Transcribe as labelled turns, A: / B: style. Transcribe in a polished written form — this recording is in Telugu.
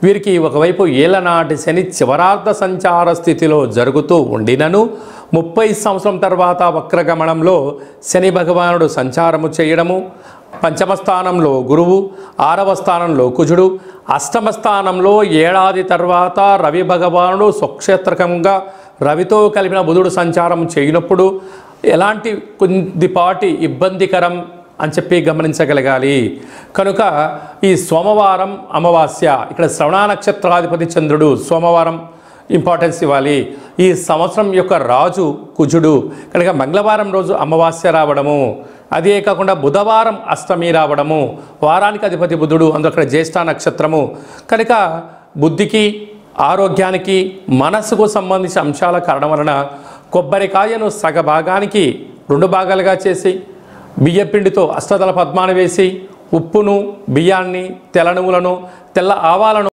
A: వీరికి ఒకవైపు ఏళ్లనాటి శని చివరార్ధ సంచార స్థితిలో జరుగుతూ ఉండినను 30 సంవత్సరం తర్వాత వక్రగమనంలో శని భగవానుడు సంచారము చేయడము, పంచమ స్థానంలో గురువు, 6వ స్థానంలో కుజుడు, అష్టమ స్థానంలో ఏడాది తర్వాత రవి భగవానుడు స్వక్షేత్రకంగా రవితో కలిపిన బుధుడు సంచారం చేయనప్పుడు ఎలాంటి కొద్దిపాటి ఇబ్బందికరం అని చెప్పి గమనించగలగాలి. కనుక ఈ సోమవారం అమావాస్య, ఇక్కడ శ్రవణ నక్షత్రాధిపతి చంద్రుడు, సోమవారం ఇంపార్టెన్స్ ఇవ్వాలి. ఈ సంవత్సరం యొక్క రాజు కుజుడు కనుక మంగళవారం రోజు అమావాస్య రావడము, అదే కాకుండా బుధవారం అష్టమి రావడము, వారానికి అధిపతి బుధుడు, అందులో అక్కడ జ్యేష్ఠ నక్షత్రము. కనుక బుద్ధికి, ఆరోగ్యానికి, మనస్సుకు సంబంధించిన అంశాల కారణం వలన కొబ్బరికాయను సగభాగానికి 2 భాగాలుగా చేసి బియ్యపిండితో అష్టదళ పద్మాన్ని వేసి ఉప్పును, బియ్యాన్ని, తెల్ల నువ్వులను, తెల్ల ఆవాలను